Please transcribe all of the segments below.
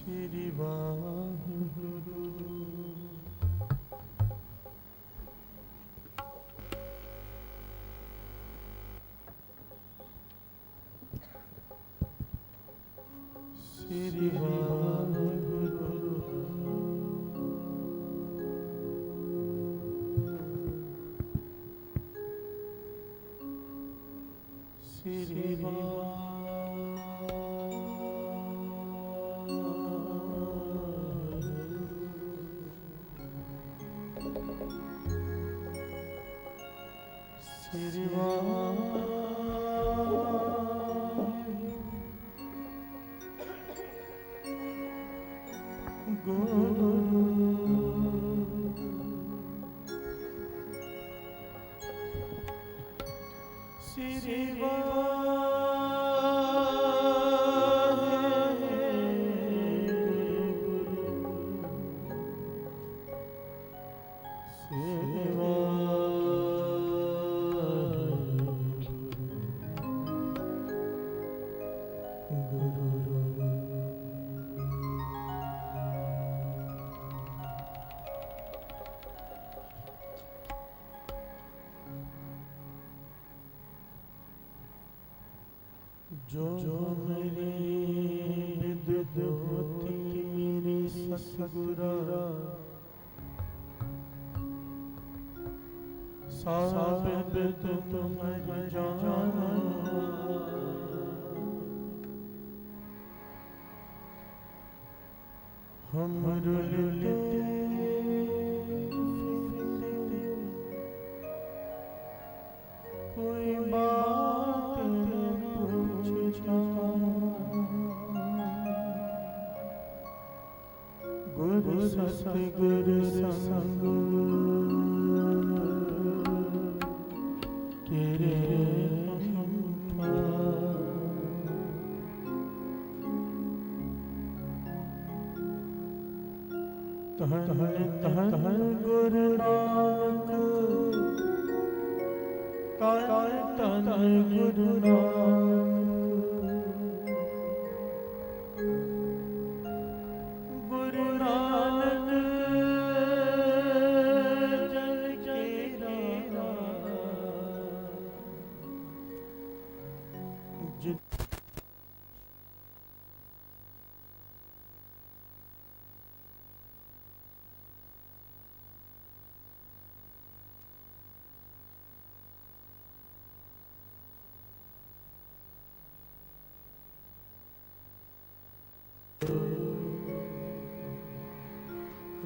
Shri Vaheguru. Shri Vaheguru. Shri जो मेरे with होती मेरे सतगुरा साबित तुम जाना हम रुलते कोई बात गुरु सतगुरु संग तेरे तहन गुरु नानक तन गुरु नानक गुरु नानक जन केरा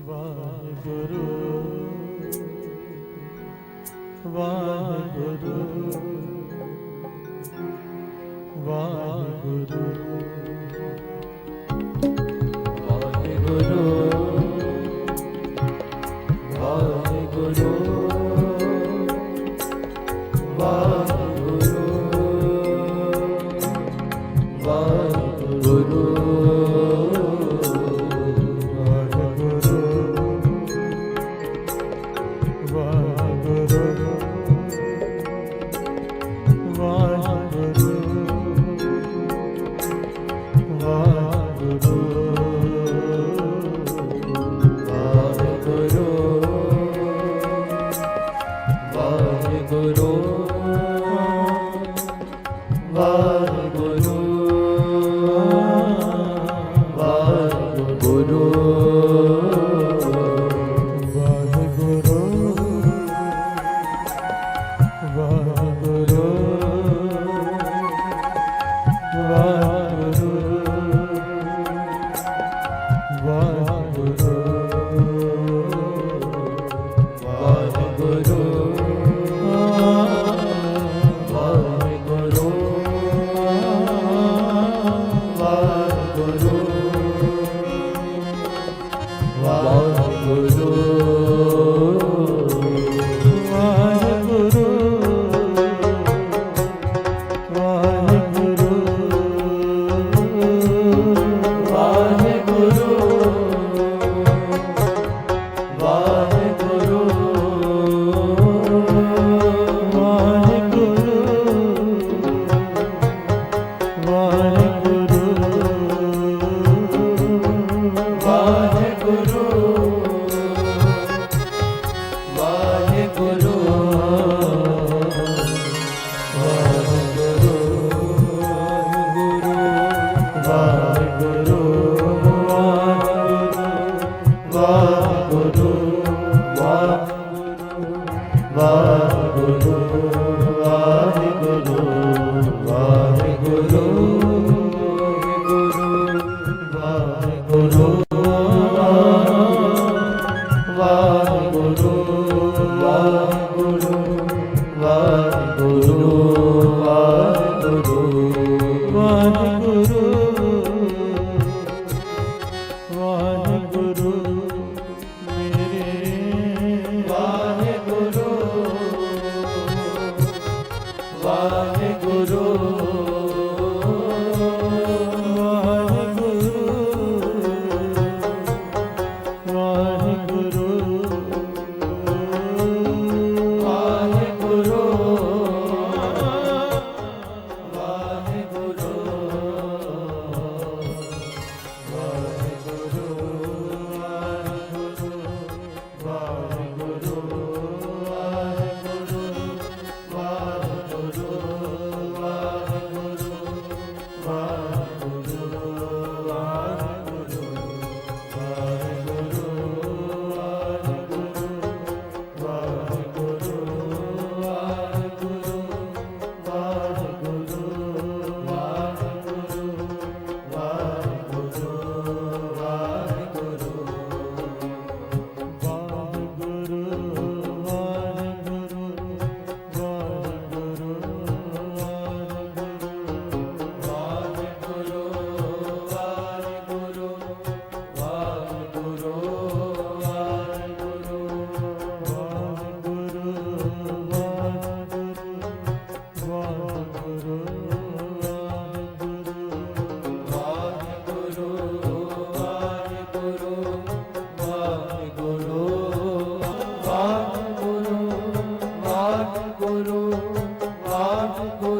वाहेगुरु वाहेगुरु वाहेगुरु वाहेगुरु वाहेगुरु वाहेगुरु वाहेगुरु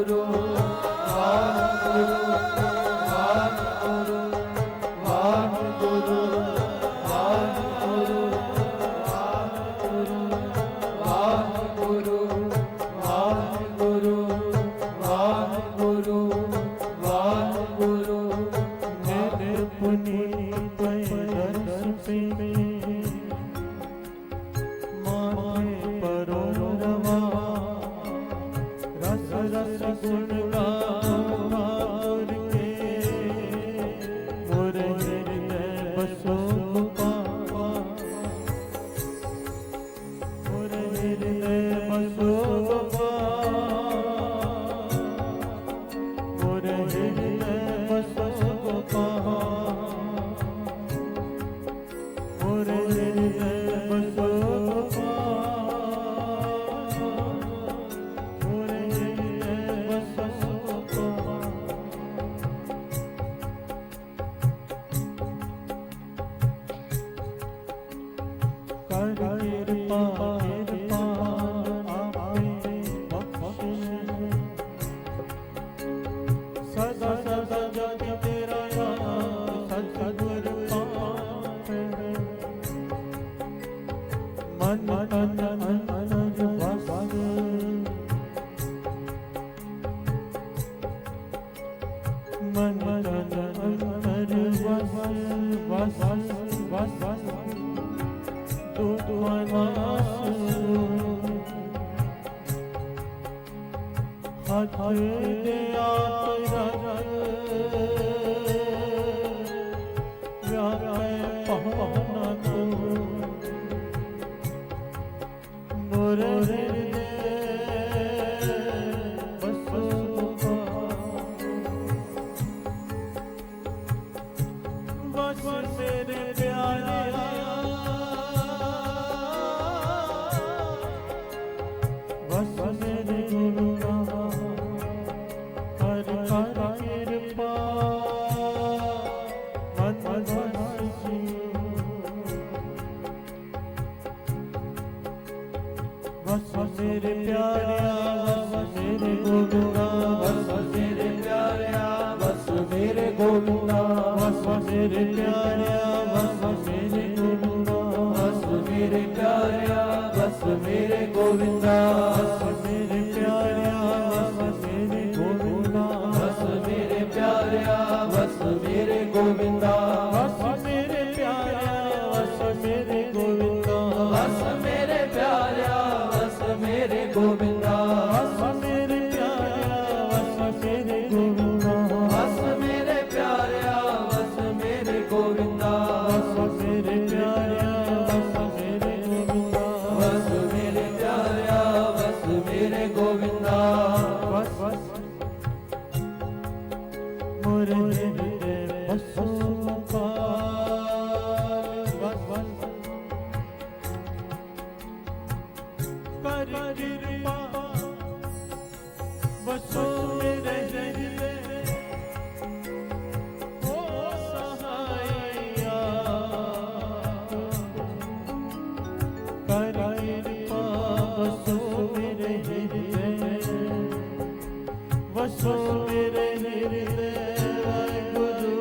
ਵਾਹਿਗੁਰੂ ਵਾਹਿਗੁਰੂ ਵਾਹਿਗੁਰੂ ਵਾਹਿਗੁਰੂ ਵਾਹਿਗੁਰੂ ਵਾਹਿਗੁਰੂ ਵਾਹਿਗੁਰੂ ਵਾਹਿਗੁਰੂ ਮੇਰੇ ਪੁਨੀਤ ਦਰਸ ਪੇ ਮਾਨੇ ਪਰੋ ਰਵਾ ਰਸ ਰਸ ਗੁਣ ਗਾਵਰ ਕੇ ਮੁਰੇ ਹਿਰਦੈ ਬਸੋ ਪਾਵਾ ਮੁਰੇ ਹਿਰਦੈ ਬਸੋ ਮੁਰੇ ਹਿਰਦੈ ਬਸੋ ਪਾਵਾ ਮੁਰੇ ਹਿਰਦੈ ਬਸੋ ਸਦਾ ਸਦਾ ਜਗ ਤੇਰਾ ਸਤਿਗੁਰ ਪਾਵੇ ਮਨ ਤਨ ਅਨਜ ਵਸ ਮਨ ਤਨ ਅਨਜ ਵਸ ਹੱਥ ਦੇ ਆਤ ਵਿਆਪੈ ਪਹੁਨਾ ਤੂੰ ਮੁਰੇ ਬਸੋ ਬਸ ਮੇਰੇ ਪਿਆਰੇ ਬਸ ਮੇਰੇ ਗੁਰੂ ਵਸ ਮੇਰੇ ਪਿਆਰਿਆ ਵਸ ਮੇਰੇ ਗੋਬਿੰਦਾ ਵਸ ਮੇਰੇ ਪਿਆਰਿਆ ਵਸ ਮੇਰੇ ਗੋਬਿੰਦਾ ਵਸ ਮੇਰੇ ਪਿਆਰਿਆ ਵਸ ਮੇਰੇ ਗੋਬਿੰਦਾ ਵਸ ਮੇਰੇ ਪਿਆਰਿਆ ਵਸ ਮੇਰੇ ਗੋਬਿੰਦਾ ਵਸ ਮੇਰੇ ਪਿਆਰਿਆ ਵਸ ਮੇਰੇ ਗੋਬਿੰਦਾ ਵਸ ਮੇਰੇ ਪਿਆਰਿਆ ਵਸ ਮੇਰੇ ਗੋਬਿੰਦਾ ਵਸ ਮੇਰੇ ਪਿਆਰਿਆ ਵਸ ਮੇਰੇ ਗੋਬਿੰਦਾ ਵਸ ਮੇਰੇ ਪਿਆਰਿਆ ਮੇਰੇ ਗੋਬਿੰਦਾ ਵਸ ਮੇਰੇ ਪਿਆਰਿਆ ਵਸ ਮੇਰੇ ਗੋਬਿੰਦਾ ਵਸ ਮੇਰੇ ਪਿਆਰਿਆ ਵਸ ਮੇਰੇ ਗੋਬਿੰਦਾ ਵਸ ਮੇਰੇ ਪਿਆਰਿਆ ਵਸ ਮੇਰੇ ਗੋਬਿੰਦਾ ਵਸ ਮੇਰੇ ਪਿਆਰਿਆ ਵਸ ਮੇਰੇ ਗੋਬਿੰਦਾ ਵਸ ਮੁਰੇ ਹਿਰਦੈ ਬਸੋ ਪਾਲ ਵਸ ਕਰ ਕਿਰਪਾ ਬਸੋ ਮੇਰੇ ਹਿਰਦੈ ਓ ਸਹਾਇਆ ਕਰ ਕਿਰਪਾ ਬਸੋ ਮੇਰੇ ਹਿਰਦੈ ਬਸੋ ਮੇਰੇ ਹਿਰਦੈ ਵਾਹਿਗੁਰੂ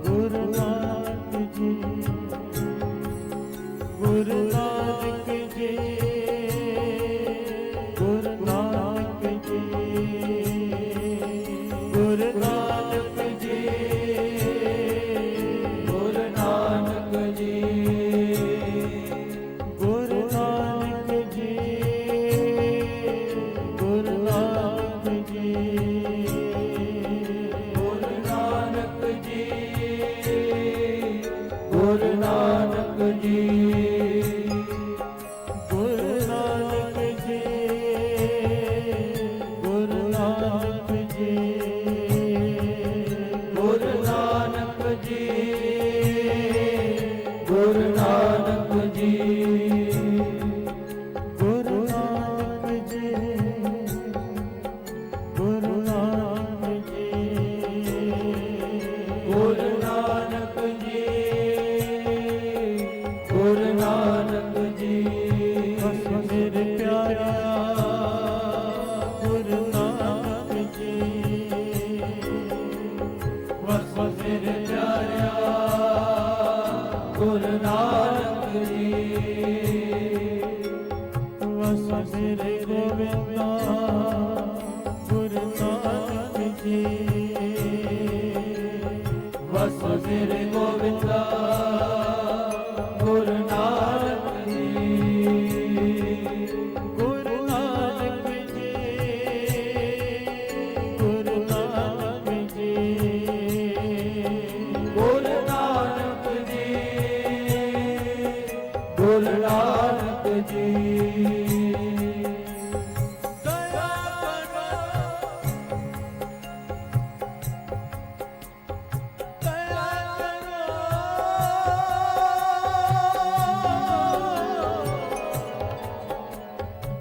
ਗੁਰੂ ਨਾਨਕ ਜੀ ਗੁਰੂ ਨਾਨਕ ਜੀ ਗੁਰੂ ਨਾਨਕ ਜੀ ਗੁਰੂ ਨਾਨਕ ਜੀ ਗੁਰੂ ਨਾਨਕ ਜੀ ਗੁਰੂ ਨਾਨਕ ਜੀ ਗੁਰੂ ਨਾਨਕ ਜੀ ਗੁਰੂ ਨਾਨਕ ਜੀ ਗੁਰੂ ਨਾਨਕ ਜੀ ਗੁਰੂ ਨਾਨਕ ਜੀ ਗੁਰੂ ਨਾਨਕ ਜੀ ਗੁਰੂ ਨਾਨਕ ਜੀ ਗੁਰੂ ਨਾਨਕ ਜੀ ਗੁਰੂ ਨਾਨਕ ਜੀ ਗੁਰੂ ਨਾਨਕ ਜੀ ਗੁਰੂ ਨਾਨਕ ਜੀ ਗੁਰੂ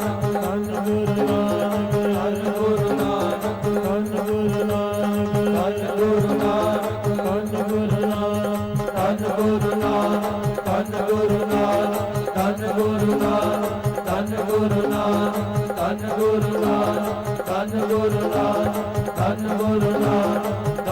ਨਾਨਕ, ਧੰਨ ਗੁਰੂ ਨਾਨਕ, ਧੰਨ ਗੁਰੂ ਨਾਨਕ,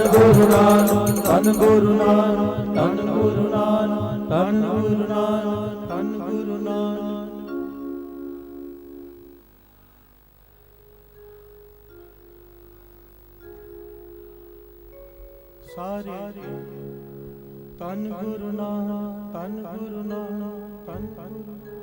ਧੰਨ ਗੁਰੂ ਨਾਨਕ, ਧੰਨ ਗੁਰੂ ਨਾਨਕ, ਧੰਨ ਗੁਰੂ ਨਾਨਕ, ਧੰਨ ਗੁਰੂ ਨਾਨਕ, ਧੰਨ ਗੁਰੂ ਨਾਨਕ। ਸਾਰੇ ਧੰਨ ਗੁਰੂ ਨਾਨਕ, ਧੰਨ ਗੁਰੂ ਨਾਨਕ, ਧੰਨ ਗੁਰੂ ਨਾਨਕ।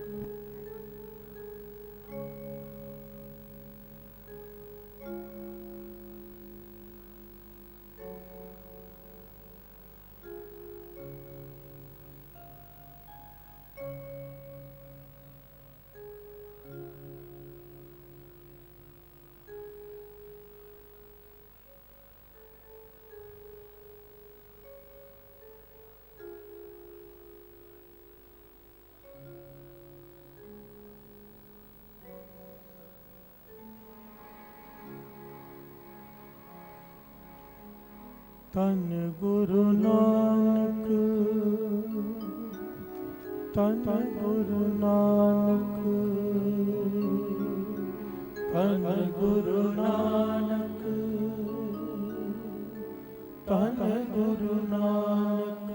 ਧੰਨ ਗੁਰੂ ਨਾਨਕ, ਧੰਨ ਗੁਰੂ ਨਾਨਕ, ਧੰਨ ਗੁਰੂ ਨਾਨਕ, ਧੰਨ ਗੁਰੂ ਨਾਨਕ।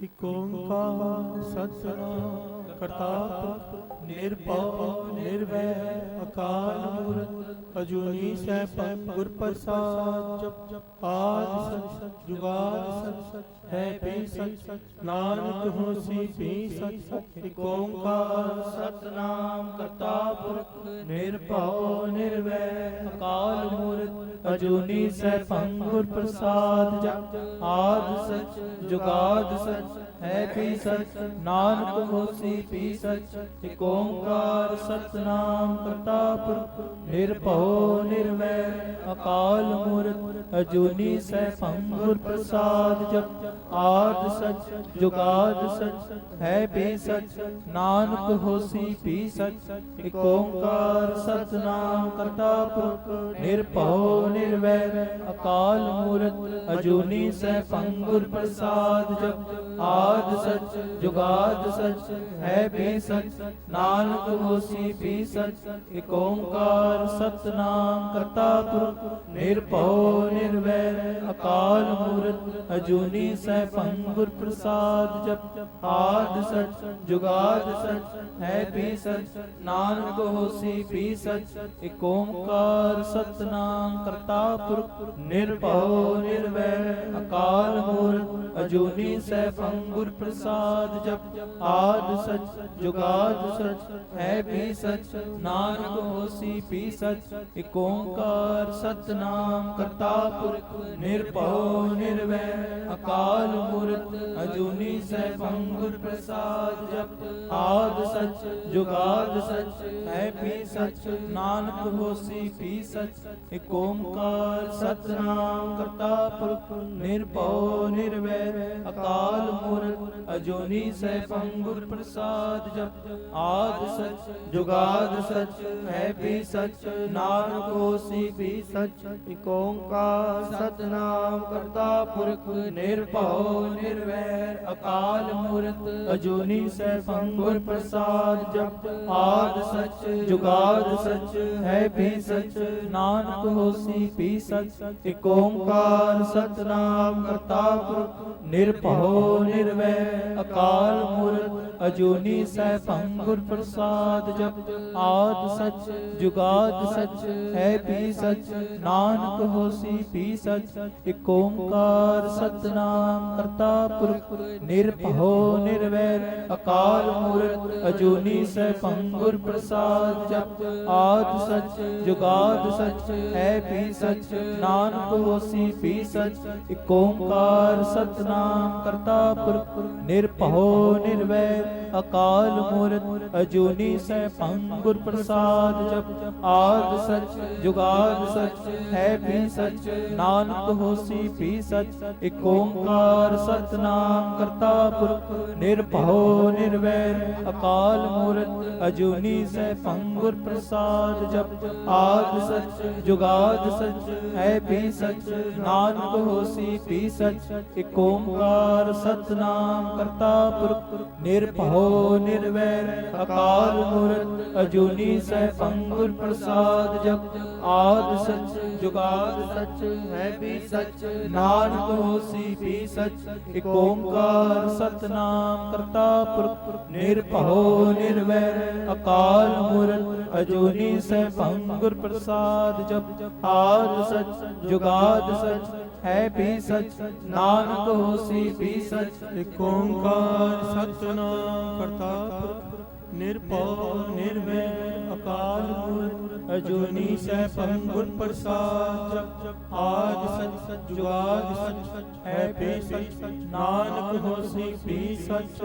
ਇਕ ਓੰਕਾਰ ਸਤਿਨਾਮ ਕਰਤਾ ਪੁਰਖ ਨਿਰਭਉ ਨਿਰਵੈਰ ਅਕਾਲ ਮੂਰਤ ਅਜੂਨੀ ਸੈਭੰ ਗੁਰ ਪ੍ਰਸਾਦ। ਜਪ ਆਦਿ ਸਚ ਜੁਗਾਦਿ ਸਚ ਹੈ ਭੀ ਸਚ ਨਾਨਕ ਹੋਸੀ ਭੀ ਸਚ। ਇਕ ਓੰਕਾਰ ਸਤਿਨਾਮ ਕਰਤਾ ਪੁਰਖ ਨਿਰਭਉ ਨਿਰਵੈਰ ਅਕਾਲ ਮੂਰਤ ਅਜੂਨੀ ਸੈਭੰ ਗੁਰ ਪ੍ਰਸਾਦ। ਜਪ ਆਦਿ ਸਚ ਜੁਗਾਦਿ ਸਚ ਹੈ ਭੀ ਸਚ ਨਾਨਕ ਹੋਸੀ ਭੀ ਸਚ। ਇਕ ਓੰਕਾਰ ਸਤਿਨਾਮ ਕਰਤਾ ਪੁਰਖ ਨਿਰਭਉ ਨਿਰਵੈਰ ਅਕਾਲ ਮੂਰਤ ਅਜੂਨੀ ਸੈਭੰ ਗੁਰ ਪ੍ਰਸਾਦ। ਜਪ ਆਦਿ ਸਚ ਜੁਗਾਦਿ ਸਚ ਹੈ ਭੀ ਸਚ ਨਾਨਕ ਹੋਸੀ ਭੀ ਸਚ। ਇਕ ਓੰਕਾਰ ਸਤਿਨਾਮ ਕਰਤਾ ਪੁਰਖ ਨਿਰਭਉ ਨਿਰਵੈਰ ਅਕਾਲ ਮੂਰਤ ਅਜੂਨੀ ਸੈਭੰ ਗੁਰ ਪ੍ਰਸਾਦ। ਜਪ ਆਦਿ ਸਚ ਜੁਗਾਦਿ ਸਚ ਹੈ ਭੀ ਸਚ ਨਾਨਕ ਹੋਸੀ ਭੀ ਸਚ। ਇਕ ਓੰਕਾਰ ਸਤਿਨਾਮ ਕਰਤਾ ਪੁਰਖ ਨਿਰਭਉ ਨਿਰਵੈਰ ਅਕਾਲ ਮੂਰਤ ਅਜੂਨੀ ਸੈਭੰ ਗੁਰ ਪ੍ਰਸਾਦ। ਜਪ ਆਦਿ ਸਚ ਜੁਗਾਦਿ ਸਚ ਹੈ ਭੀ ਸਚ ਨਾਨਕ ਹੋਸੀ ਭੀ ਸਚ। ਇਕ ਓੰਕਾਰ ਸਤਿਨਾਮ ਕਰਤਾ ਪੁਰਖ ਨਿਰਭਉ ਨਿਰਵੈਰ ਅਕਾਲ ਮੂਰਤ ਅਜੂਨੀ ਸੈਭੰ ਗੁਰ ਪ੍ਰਸਾਦ। ਜਪ ਆਦਿ ਸਚ ਜੁਗਾਦਿ ਸਚ ਹੈ ਭੀ ਸਚ ਨਾਨਕ ਹੋਸੀ ਭੀ ਸਚ। ਇਕ ਓੰਕਾਰ ਸਤਿਨਾਮ ਕਰਤਾ ਪੁਰਖ ਨਿਰਭਉ ਨਿਰਵੈਰ ਅਕਾਲ ਮੂਰਤ ਅਜੂਨੀ ਸੈਭੰ ਗੁਰ ਪ੍ਰਸਾਦ। ਜਪ ਆਦਿ ਸਚ ਜੁਗਾਦਿ ਸਚ ਹੈ ਭੀ ਸਚ ਨਾਨਕ ਹੋਸੀ ਭੀ ਸਚ। ਇਕ ਓੰਕਾਰ ਸਤਿਨਾਮ ਕਰਤਾ ਪੁਰਖ ਨਿਰਭਉ ਨਿਰਵੈਰ ਅਕਾਲ ਮੂਰਤ ਅਜੂਨੀ ਸੈਭੰ ਗੁਰ ਪ੍ਰਸਾਦ। ਜਪ ਆਦਿ ਸਚ ਜੁਗਾਦਿ ਸਚ ਹੈ ਭੀ ਸਚ ਨਾਨਕ ਹੋਸੀ ਭੀ ਸਚ। ਇਕ ਓੰਕਾਰ ਸਤਿਨਾਮ ਕਰਤਾ ਪੁਰਖ ਨਿਰਭਉ ਨਿਰਵੈਰ ਅਕਾਲ ਮੂਰਤ ਅਜੂਨੀ ਸੈਭੰ ਗੁਰ ਪ੍ਰਸਾਦ। ਜਪ ਆਦਿ ਸਚ ਜੁਗਾਦਿ ਸਚ ਹੈ ਭੀ ਸਚ ਨਾਨਕ ਹੋਸੀ ਭੀ ਸਚ। ਇਕ ਓੰਕਾਰ ਸਤਿਨਾਮ ਕਰਤਾ ਪੁਰਖ ਨਿਰਭਉ ਨਿਰਵੈਰ ਅਕਾਲ ਮੂਰਤ ਅਜੂਨੀ ਸੈਭੰ ਗੁਰ ਪ੍ਰਸਾਦ। ਜਪ ਆਦਿ ਸਚ ਜੁਗਾਦਿ ਸਚ ਹੈ ਭੀ ਸਚ ਨਾਨਕ ਹੋਸੀ ਭੀ ਸਚ। ਇਕ ਓੰਕਾਰ ਸਤਿਨਾਮ ਕਰਤਾ ਪੁਰਖ ਨਿਰਭਉ ਨਿਰਵੈਰ ਅਕਾਲ ਮੂਰਤ ਅਜੂਨੀ ਸੈਭੰ ਗੁਰ ਪ੍ਰਸਾਦ। ਜਪ ਆਦਿ ਸਚ ਜੁਗਾਦਿ ਸਚ ਹੈ ਭੀ ਸਚ ਨਾਨਕ ਹੋਸੀ ਭੀ ਸਚ। ਇਕ ਓੰਕਾਰ ਸਤਿਨਾਮ ਕਰਤਾ ਪੁਰਖ ਨਿਰਭਉ ਨਿਰਵੈਰ ਅਕਾਲ ਮੂਰਤ ਅਜੂਨੀ ਸੈਭੰ ਗੁਰ ਪ੍ਰਸਾਦ। ਜਪ ਆਦਿ ਸਚ ਜੁਗਾਦਿ ਸਚ ਹੈ ਭੀ ਸਚ ਨਾਨਕ ਹੋਸੀ ਭੀ ਸਚ। ਇਕ ਓੰਕਾਰ ਸਤਿਨਾਮ ਕਰਤਾ ਪੁਰਖ ਨਿਰਭਉ ਨਿਰਵੈਰ ਅਕਾਲ ਮੂਰਤ ਅਜੂਨੀ ਸੈਭੰ ਗੁਰ ਪ੍ਰਸਾਦ। ਜਪ ਆਦਿ ਸਚ ਜੁਗਾਦਿ ਸਚ ਹੈ ਭੀ ਸਚ ਨਾਨਕ ਹੋਸੀ ਭੀ ਸਚ। ਇਕ ਓੰਕਾਰ ਸਤਿਨਾਮ ਕਰਤਾ ਪੁਰਖ ਨਿਰਭਉ निरभौ निर्वैर अकाल मूरत अजूनी सैभं गुर प्रसाद। जप आद सच जुगाद सच है भी सच, नानक होसी भी सच। एक ओंकार सतनाम करता पुरख निरभौ निर्वैर अकाल मूरत अजूनी सैभं गुर प्रसाद। जप आद सच जुगाद सच है भी सच, नानक होसी भी सच। एक ओंकार सतनाम करता पुरख निरभौ निर्वैर अकाल मूरत अजूनी सैभं गुर प्रसाद। जप आदि सच जुगाद सच है भी सच, नानक होसी भी सच।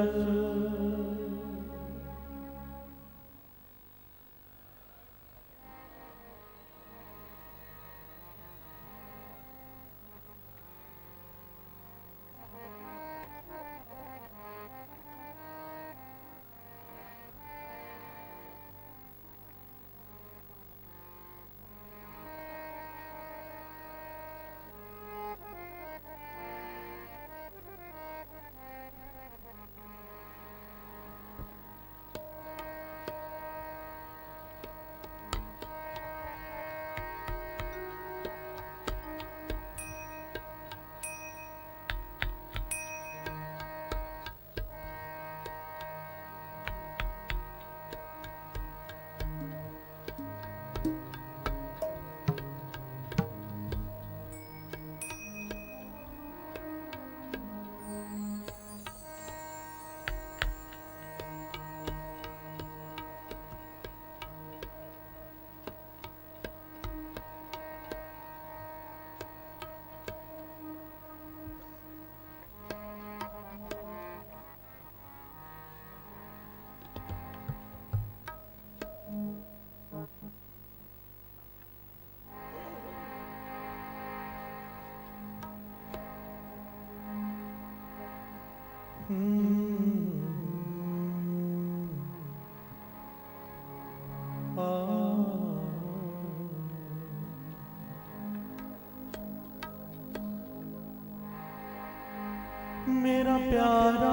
मेरा प्यारा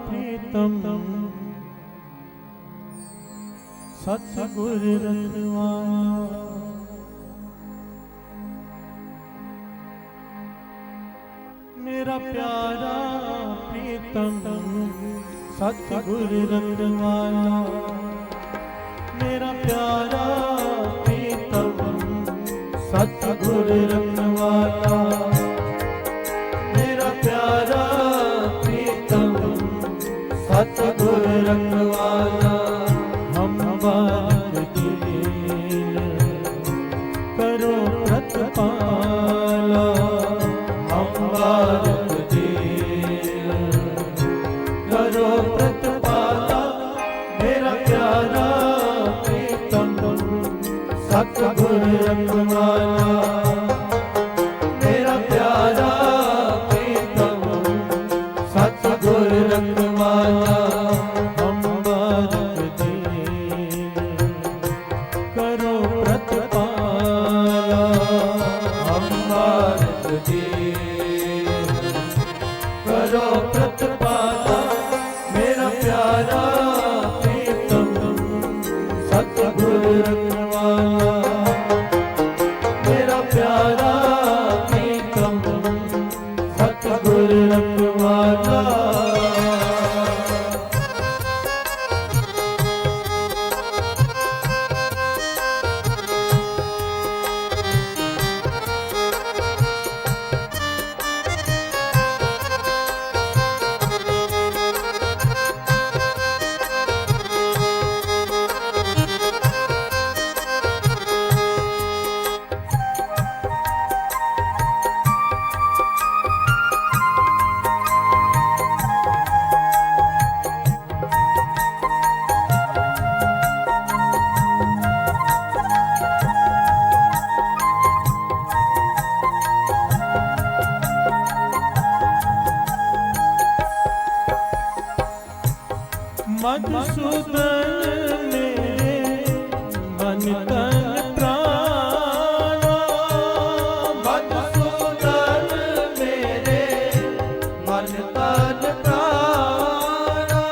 प्रीतम सतगुर रखवाला, मेरा प्यारा प्रीतम सतगुर रखवाला, मेरा प्यारा प्रीतम सतगुर रखवाला, मेरा प्यारा प्रीतम सतगुर रखवाला। हम बार दिल करो प्रतिपाला, हम बार दिल करो प्रतिपाला, मेरा प्यारा प्रीतम सतगुर रखवाला, मेरा प्यारा प्रीतम सतगुर रखवाला। हम बार दिल करो प्रतिपाला, हम बार दिल करो प्रतिपाला, मेरा प्यारा प्रीतम सतगुर रखवाला, मेरा प्यारा प्रीतम सतगुर रखवाला। मधुसूदन मेरे मन तन प्राणा, मधुसूदन मेरे मन तन प्राणा,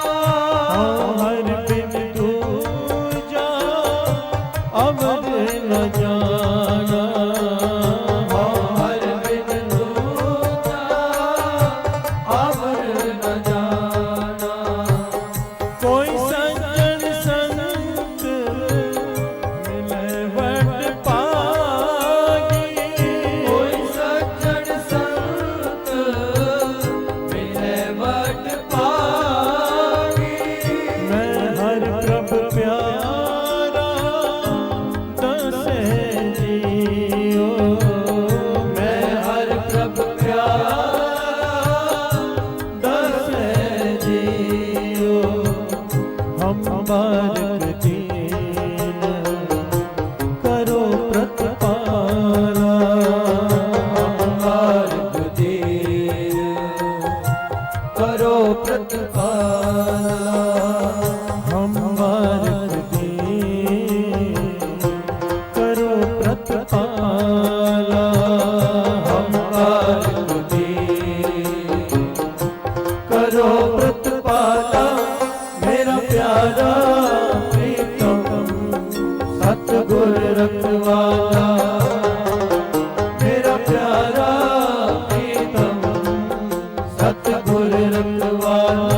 मार्ग देव करो प्रतिपाला हम मार्ग देव करो प्रतिपाला हम मार्ग देव करो प्रतिपाला मेरा प्यारा प्रीतम सतगुर रखवाला मेरा प्यारा प्रीतम सतगुर रखवाला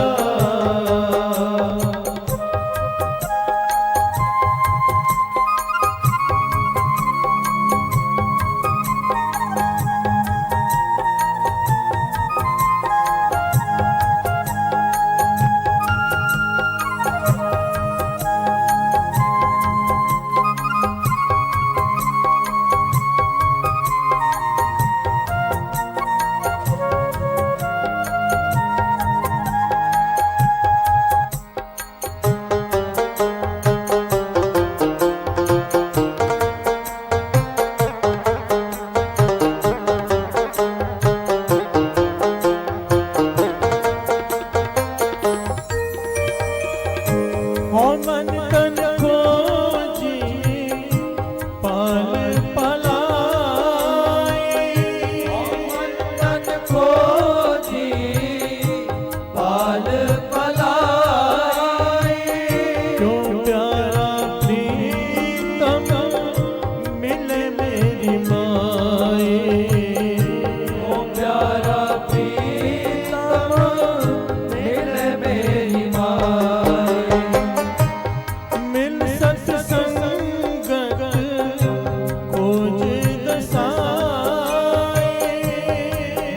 मन तन खोजी पाल पलाए मन तन खोजी पाल पलाए क्यों प्यारा प्रीतम मिले मेरी माए ओ प्यारा प्रीतम मिले मेरी माए मिल सत्संगत खोज दसाए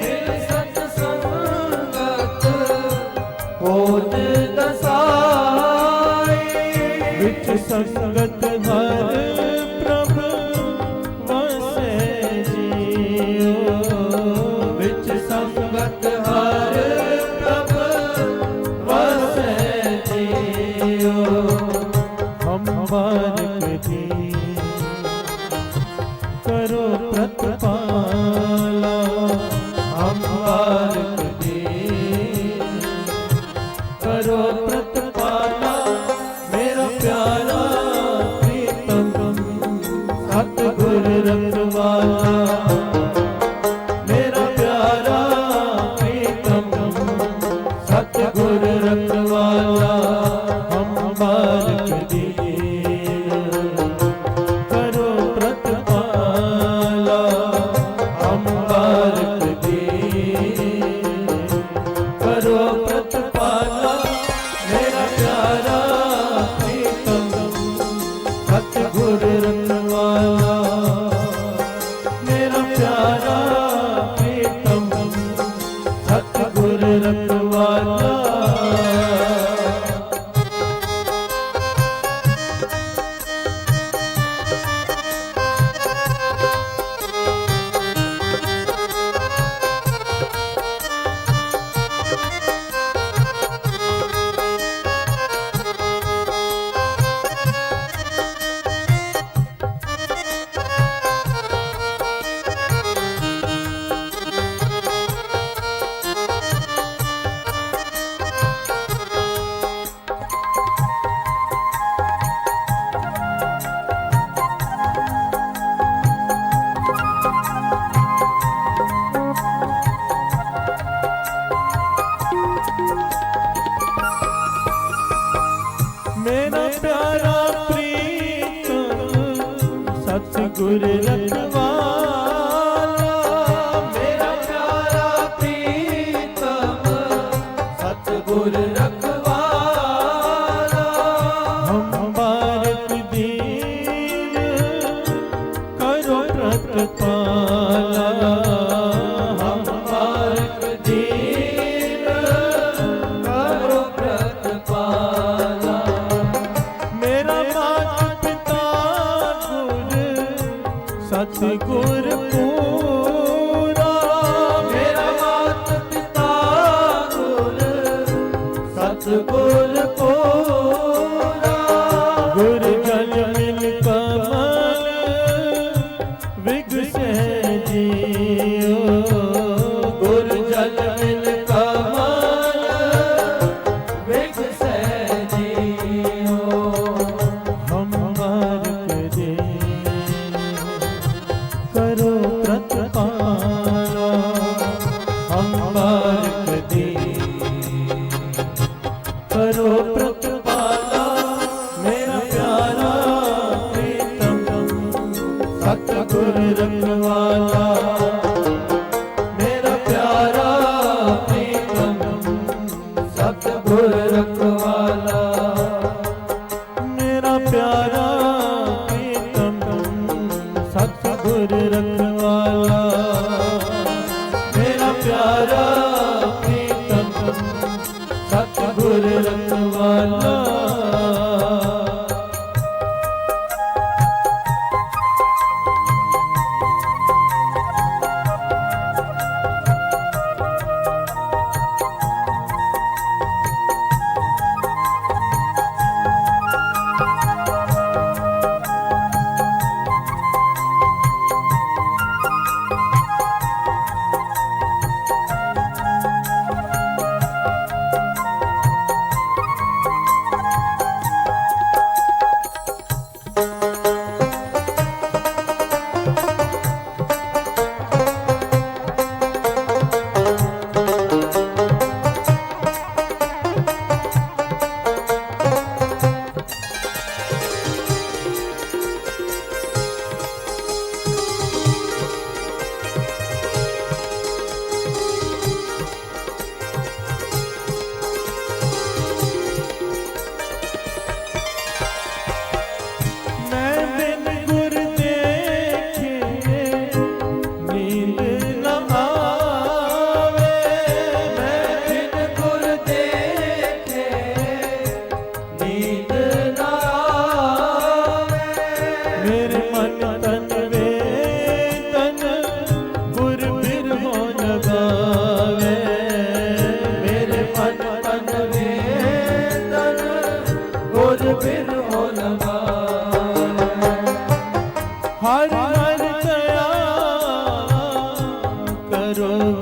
मिल सत्संगत खोज दसाए विच संगत हर प्रभ वसै जियो विच संगत हर प्रभ वसै जियो हम बारक दी करो प्रतिपाला हम बारक दे करो प्रतिपाला मेरा प्यारा प्रीतम सतगुर रखवाला मेरा प्यारा प्रीतम सतगुर रखवाला हम बारक दी करो प्रतिपाला हम बारक दे करो प्रतिपाला मेरा प्यारा प्रीतम सतगुर रखवाला मेरा प्यारा प्रीतम सतगुर रखवाला मेरा प्यारा प्रीतम सतगुर रखवाला मेरा प्यारा प्रीतम सतगुर रखवाला हम बारक दीन करो प्रतिपाला हम बारक दीन करो प्रतिपाला मेरा माता पिता गुर सतगुर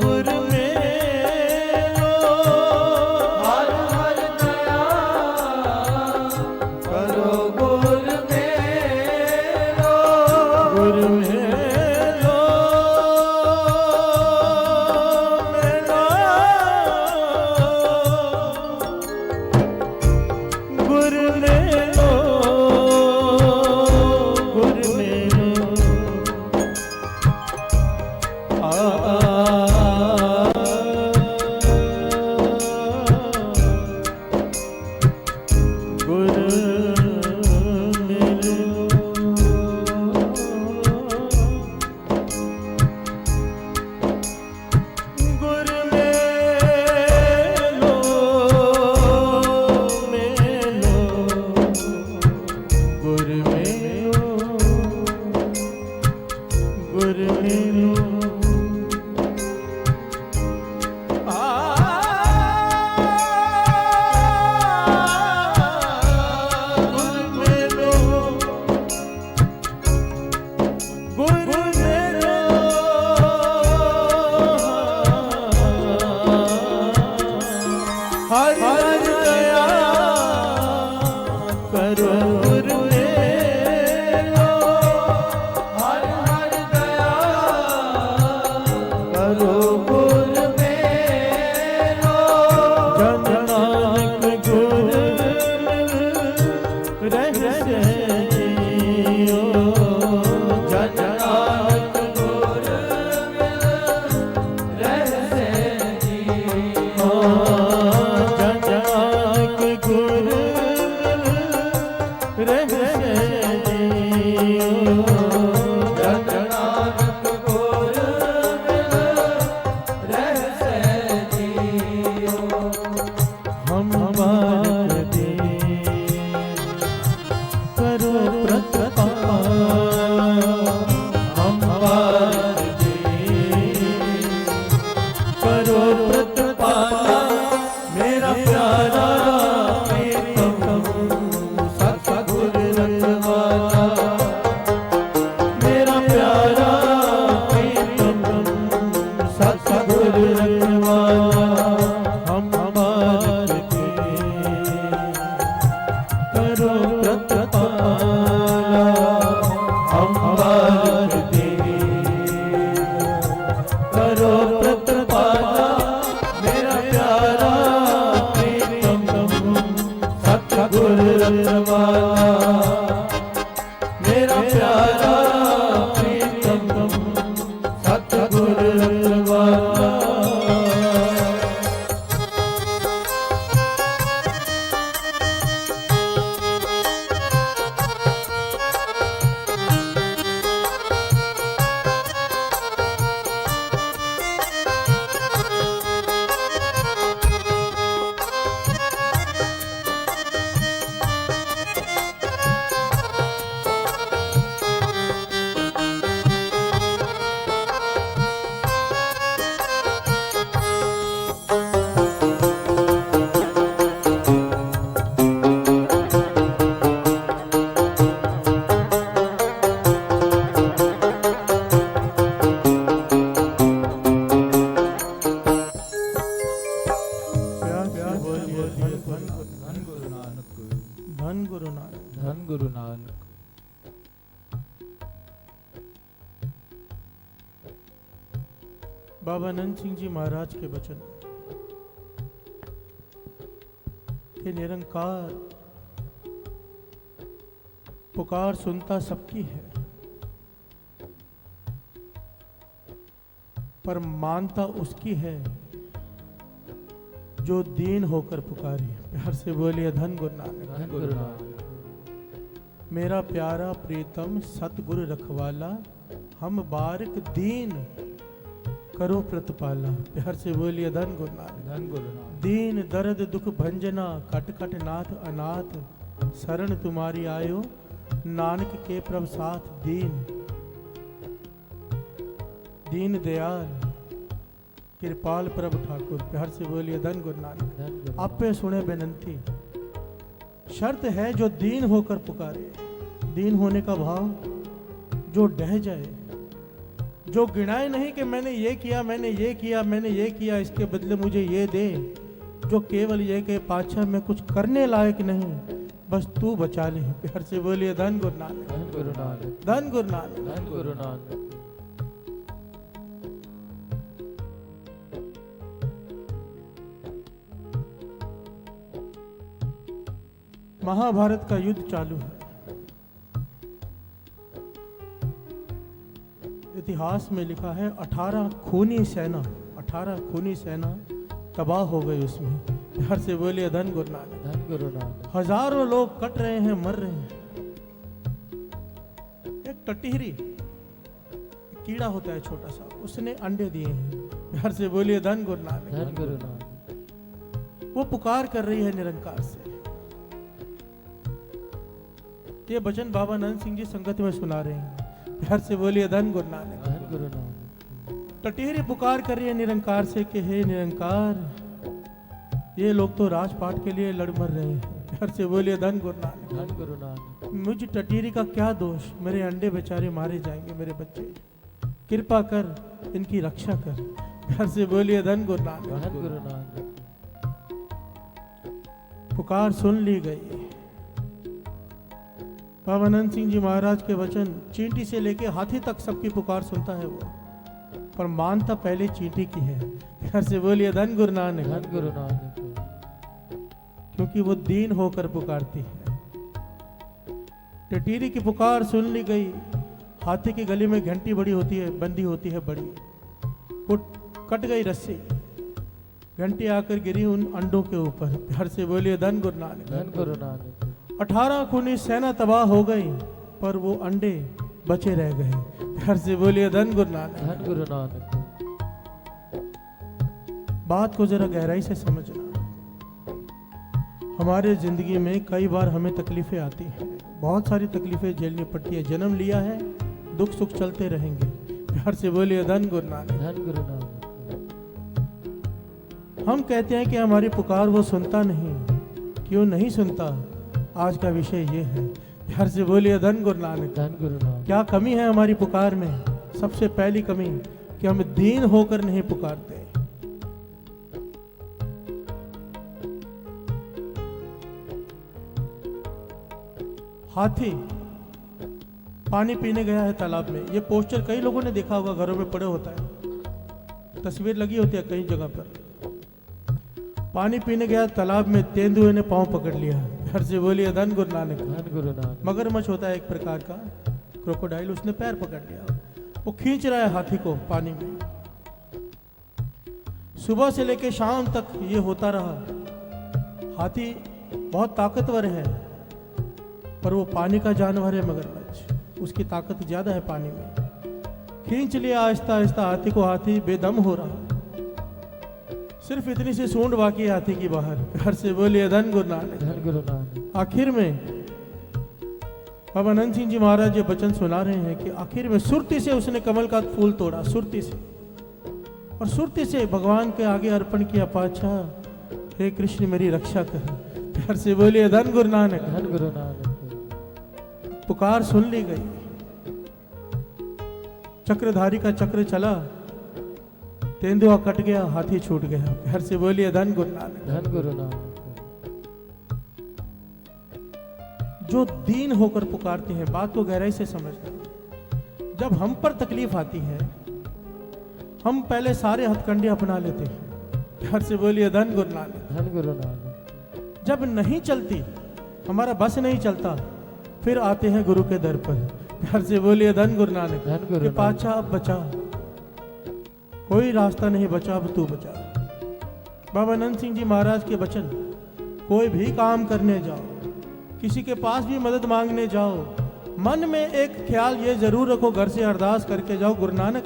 गुर मेरो हर हर दया करो गुर मेरो गुर मेरो मेरा गुर मेरो गुर मेरो गुर मेरो गुर मेरो मेरो गुर मेरो गुर मेरो हर हर दया करो गुर मेरो हर हर दया करो गुर मेरो जन नानक गुर रहस्य जियो जन नानक गुर रहस्य जियो जन नानक गुर रहस्य जियो जन नानक गुर रहस्य जियो हम हमारे दे करो प्रतिपाल हम हमारे दे करो प्रतिपाल मेरा प्यारा प्रीतम सतगुर रखवाला मेरा प्यारा प्रीतम सतगुर रखवाला हम हमारे दे करो प्रतिपाला हम हमारे दे करो प्रतिपाला मेरा प्यारा प्रीतम सतगुर रखवाला मेरा प्यारा प्रीतम सतगुर रखवाला धन गुरु नानक धन गुरु नानक बाबा नंद सिंह जी महाराज के वचन कि निरंकार पुकार सुनता सबकी है पर मानता उसकी है जो दीन होकर पुकारे। प्यार से बोलिए धन गुरु नानक। धन गुरु नानक मेरा प्यारा प्रीतम सतगुरु रखवाला हम बारिक दीन करो प्रतिपाला। प्यार से बोलिए धन गुरु नानक। धन गुरु नानक दीन दर्द दुख भंजना कट कट नाथ अनाथ शरण तुम्हारी आयो नानक के प्रभ साथ दीन दीन दयाल कृपाल प्रभु ठाकुर। प्यार से बोलिए धन गुरु नानक। धन गुरु आप पे सुने बेनंती शर्त है जो दीन होकर पुकारे, दीन होने का भाव जो डह जाए जो गिनाए नहीं कि मैंने ये किया, मैंने ये किया, मैंने ये किया, इसके बदले मुझे ये दे। जो केवल ये कि पाछा मैं कुछ करने लायक नहीं, बस तू बचा ले। प्यार से बोलिए धन गुरु नानक, धन गुरु नानक, धन गुरु नानक, धन गुरु नानक। महाभारत का युद्ध चालू है। इतिहास में लिखा है 18 खूनी सेना तबाह हो गई उसमें। प्यार से बोलिए धन गुरु नानक, धन गुरु नानक। हजारों लोग कट रहे हैं, मर रहे हैं। एक टटिहरी कीड़ा होता है छोटा सा, उसने अंडे दिए हैं। प्यार से बोलिए धन गुरु नानक, धन गुरु नानक। वो पुकार कर रही है निरंकार से। ये वचन बाबा नंद सिंह जी संगत में सुना रहे हैं। प्यार से बोलिए धन गुरु नानक, धन गुरु नानक। टटिहरी पुकार कर रही है निरंकार से कि हे निरंकार, ये लोग तो राजपाट के लिए लड़ मर रहे हैं। प्यार से बोलिए धन गुरु नानक, धन गुरु नानक। मुझ टटिहरी का क्या दोष, मेरे अंडे बेचारे मारे जाएंगे, मेरे बच्चे, कृपा कर इनकी रक्षा कर। प्यार से बोलिए धन गुरु नानक, धन गुरु नानक। पुकार सुन ली गई। बाबा नंद सिंह जी महाराज के वचन, चींटी से लेके हाथी तक सबकी पुकार सुनता है वो, पर मानता पहले चींटी की है। प्यार से बोलिए धन गुरु नानक, धन गुरु नानक। क्योंकि वो दीन होकर पुकारती है। टटीरी की पुकार सुन ली गई। हाथी की गली में घंटी बड़ी होती है, बंदी होती है बड़ी, वो कट गई रस्सी, घंटी आकर गिरी उन अंडों के ऊपर। प्यार से बोलिए धन गुरु नानक, धन गुरु नानक। 18 खूनी सेना तबाह हो गई, पर वो अंडे बचे रह गए। प्यार से बोलिए धन गुरु नानक, धन गुरु नानक। बात को जरा गहराई से समझना। हमारे जिंदगी में कई बार हमें तकलीफें आती हैं, बहुत सारी तकलीफें झेलनी पड़ती है। जन्म लिया है, दुख सुख चलते रहेंगे। प्यार से बोलिए धन गुरु नानक, धन गुरु नानक। हम कहते हैं कि हमारी पुकार वो सुनता नहीं, क्यों नहीं सुनता? आज का विषय ये है। प्यार से बोलिए धन गुरु नानक, धन गुरु नानक। क्या कमी है हमारी पुकार में? सबसे पहली कमी कि हम दीन होकर नहीं पुकारते। हाथी पानी पीने गया है तालाब में। ये पोस्टर कई लोगों ने देखा होगा, घरों में पड़े होता है, तस्वीर लगी होती है कई जगह पर। पानी पीने गया तालाब में, तेंदुए ने पांव पकड़ लिया। घर से बोलिए धन गुरु नानक, धन गुरु नानक। मगरमच्छ होता है एक प्रकार का, क्रोकोडाइल, उसने पैर पकड़ लिया, वो खींच रहा है हाथी को पानी में। सुबह से लेकर शाम तक ये होता रहा। हाथी बहुत ताकतवर है, पर वो पानी का जानवर है मगरमच्छ, उसकी ताकत ज्यादा है पानी में। खींच लिया आहिस्ता आहिस्ता हाथी को, हाथी बेदम हो रहा। सिर्फ इतनी सी सूंड बाकी है हाथी की बाहर। घर से बोलिए धन गुरु नानक, धन गुरु नानक। आखिर में बाबा नंद सिंह जी महाराज ये वचन सुना रहे हैं कि आखिर में सुरती से उसने कमल का फूल तोड़ा, सुरती से, और सुरती से भगवान के आगे अर्पण किया। पाछा हे कृष्ण मेरी रक्षा कर। प्यार से बोलिए धन गुरु नानक, धन गुरु नानक। पुकार सुन ली गई। चक्रधारी का चक्र चला, तेंदुआ कट गया, हाथी छूट गया। प्यार से बोलिए धन गुरु नानक, धन गुरु नानक। जो दीन होकर पुकारते हैं, बात को गहराई से समझना। जब हम पर तकलीफ आती है, हम पहले सारे हथकंडे अपना लेते हैं। प्यार से बोलिए धन गुरु नानक, धन गुरु नानक। जब नहीं चलती, हमारा बस नहीं चलता, फिर आते हैं गुरु के दर पर। प्यार से बोलिए धन गुरु नानक, धन गुरु कि नानक। पाछा अब बचा, कोई रास्ता नहीं बचा, अब तू बचा। बाबा नंद सिंह जी महाराज के वचन, कोई भी काम करने जाओ, किसी के पास भी मदद मांगने जाओ, मन में एक ख्याल ये जरूर रखो, घर से अरदास करके जाओ, गुरु नानक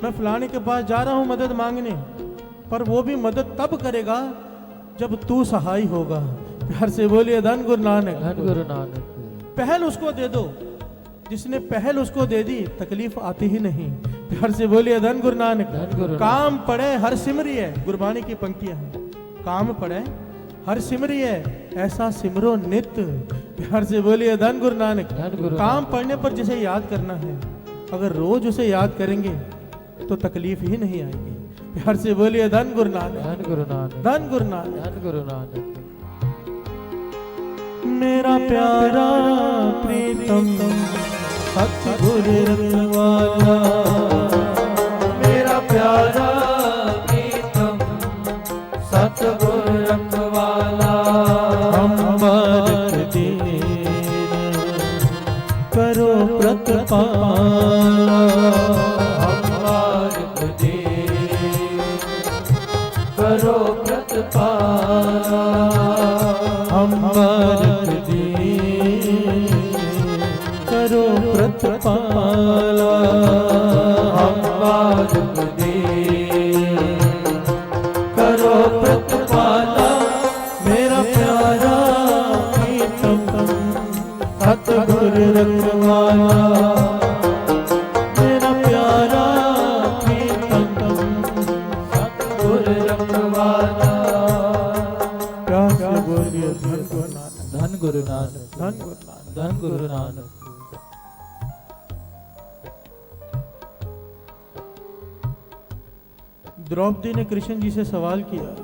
मैं फलाने के पास जा रहा हूं मदद मांगने, पर वो भी मदद तब करेगा जब तू सहाय होगा। प्यार से बोलिए धन गुरु नानक, धन गुरु नानक। पहल उसको दे दो, जिसने पहल उसको दे दी तकलीफ आती ही नहीं। प्यार से बोलिए धन गुरु नानक, धन गुरु नानक। काम पड़े हर सिमरी है, गुरबाणी की पंक्तियां हैं, काम पड़े हर सिमरी है, ऐसा सिमरो नित्य। प्यार से बोलिए धन गुरु नानक, धन गुरु काम नानक। पढ़ने पर जिसे याद करना है, अगर रोज उसे याद करेंगे तो तकलीफ ही नहीं आएगी। प्यार से बोलिए धन गुरु नानक, धन गुरु नानक, धन गुरु नानक, धन गुरु नानक। मेरा प्यारा प्रीतम सतगुरु रखवाला, मेरा प्यारा प्रीतम सतगुरु रखवाला, अमृत दीन करो प्रतिपाला, अमृत दीन करो प्रतिपाला, अमृत दीन करो प्रतिपाला, अमृत दीन करो प्रतिपाला, मेरा प्यारा प्रीतम सतगुरु रखवाला, मेरा प्यारा प्रीतम सतगुरु रखवाला। प्यार से बोलिए धन गुरु नानक, धन गुरु नानक, धन गुरु नानक। धन गुरु नानक। द्रौपदी ने कृष्ण जी से सवाल किया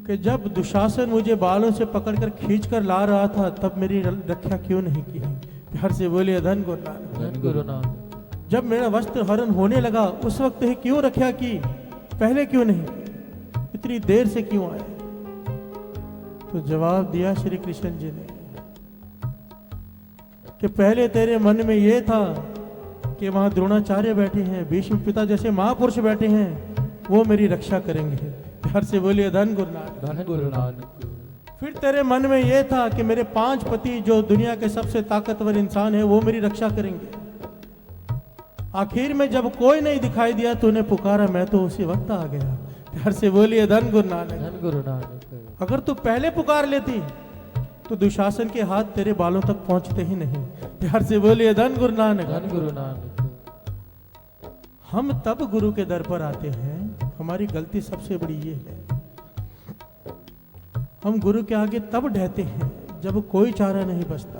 कि जब दुशासन मुझे बालों से पकड़कर खींचकर ला रहा था तब मेरी रक्षा क्यों नहीं की? प्यार से बोलिए धन गुरु नानक, धन गुरु नानक। जब मेरा वस्त्र हरण होने लगा उस वक्त ही क्यों रक्षा की, पहले क्यों नहीं की? इतनी देर से क्यों आए? तो जवाब दिया श्री कृष्ण जी ने कि पहले तेरे मन में यह था कि वहां द्रोणाचार्य बैठे हैं, भीष्म पिता जैसे महापुरुष बैठे हैं, वो मेरी रक्षा करेंगे। प्यार से बोलिए धन गुरु नानक, धन गुरु नानक। फिर तेरे मन में यह था कि मेरे 5 पति जो दुनिया के सबसे ताकतवर इंसान है वो मेरी रक्षा करेंगे। आखिर में जब कोई नहीं दिखाई दिया तूने पुकारा, मैं तो उसी वक्त आ गया। प्यार से बोलिए धन गुरु नानक, धन गुरु नानक। अगर तू पहले पुकार लेती तो दुशासन के हाथ तेरे बालों तक पहुंचते ही नहीं। प्यार से बोलिए धन गुरु नानक, धन गुरु नानक। हम तब गुरु के दर पर आते हैं, हमारी गलती सबसे बड़ी ये है, हम गुरु के आगे तब ढहते हैं जब कोई चारा नहीं बचता।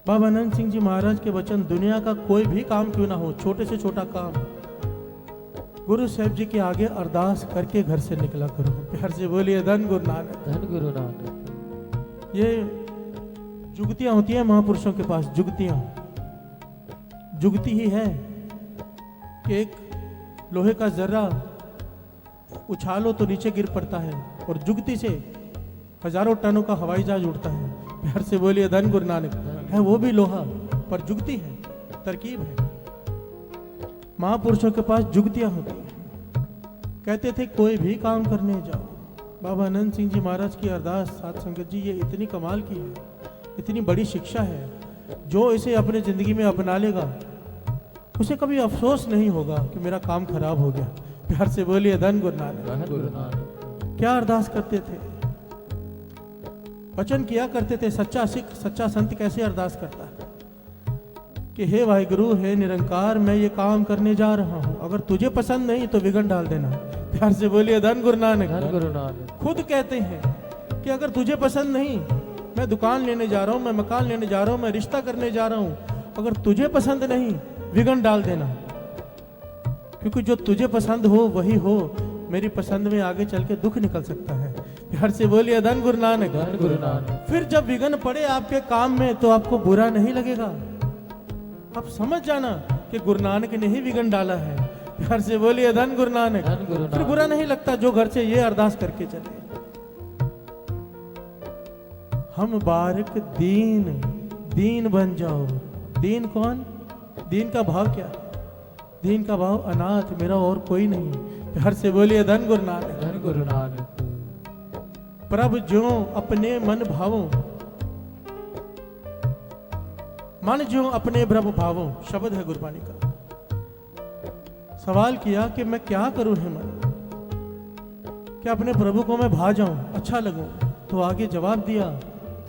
बाबा आनंद सिंह जी महाराज के वचन, दुनिया का कोई भी काम क्यों ना हो, छोटे से छोटा काम, गुरु साहब जी के आगे अरदास करके घर से निकला करो। प्यार से बोलिए धन गुरु नानक। धन गुरु नानक। ये जुगतियां होती हैं महापुरुषों के पास, जुगतियां। जुगती ही है कि एक लोहे का जर्रा उछालो तो नीचे गिर पड़ता है और जुगती से हजारों टनों का हवाई जहाज उड़ता है। प्यार से बोलिए धन गुरु नानक। है वो भी लोहा पर जुगती है, तरकीब है। महापुरुषों के पास जुगतियां होती हैं। कहते थे कोई भी काम करने जाओ, बाबा आनंद सिंह जी महाराज की अरदास साथ संगत जी, ये इतनी कमाल की है, इतनी बड़ी शिक्षा है, जो इसे अपने जिंदगी में अपना लेगा उसे कभी अफसोस नहीं होगा कि मेरा काम खराब हो गया। प्यार से बोलिए धन गुरु नानक। धन गुरु नानक। क्या अरदास करते थे, वचन किया करते थे। सच्चा सिख, सच्चा संत कैसे अरदास करता है कि हे वाहिगुरु, हे निरंकार, मैं ये काम करने जा रहा हूं, अगर तुझे पसंद नहीं तो विघ्न डाल देना। प्यार से बोलिए धन गुरु नानक। धन गुरु नानक। खुद कहते हैं कि अगर तुझे पसंद नहीं, मैं दुकान लेने जा रहा हूं, मैं मकान लेने जा रहा हूं, मैं रिश्ता करने जा रहा हूं, अगर तुझे पसंद नहीं विघ्न डाल देना, क्योंकि जो तुझे पसंद हो वही हो, मेरी पसंद में आगे चल के दुख निकल सकता है। प्यार से बोलिए धन गुरु नानक। धन गुरु नानक। फिर जब विघ्न पड़े आपके काम में तो आपको बुरा नहीं लगेगा, आप समझ जाना कि गुरु नानक ने ही विघ्न डाला है। प्यार से बोलिए धन गुरु नानक। धन गुरु फिर नानक। बुरा नहीं लगता जो घर से ये अरदास करके चले, हम बारक दीन दीन बन जाओ। दीन कौन? दीन का भाव क्या? दीन का भाव अनाथ, मेरा और कोई नहीं। प्यार से बोलिए धन गुरु नानक। धन गुरु नानक। प्रभु जो अपने मन भावों, मन जो अपने प्रभु भावों, शब्द है गुरबानी का। सवाल किया कि मैं क्या करूं है मन, क्या अपने प्रभु को मैं भा जाऊं, अच्छा लगूं? तो आगे जवाब दिया,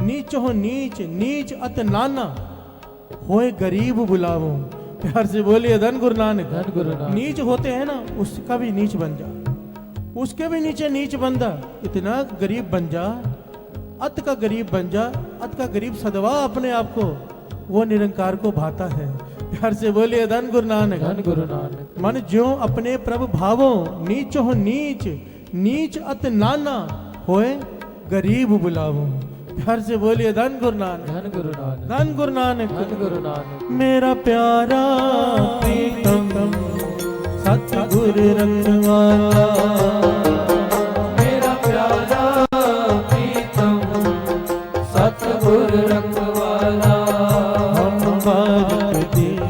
नीच हो नीच, नीच अत नाना, होए गरीब बुलावो। प्यार से बोलिए धन गुरु नानक। धन गुरु नानक। नीच होते हैं ना, उसका भी नीच बन जा, उसके भी नीचे नीच बन जा, इतना गरीब बन जा अत का गरीब बन जा, अत का गरीब सदवा अपने आप को, वो निरंकार को भाता है। प्यार से बोलिए धन गुरु नानक। धन गुरु नानक। मन ज्यों अपने प्रभु भावो, नीच हो नीच, नीच अत नाना होए गरीब बुलावो। प्यार से बोलिए धन गुरु नानक। धन गुरु नानक। धन गुरु नानक। धन गुरु नानक। मेरा प्यारा प्रीतम सतगुरु रखवाला, मेरा प्यारा प्रीतम सतगुरु रखवाला, हम बालक दीन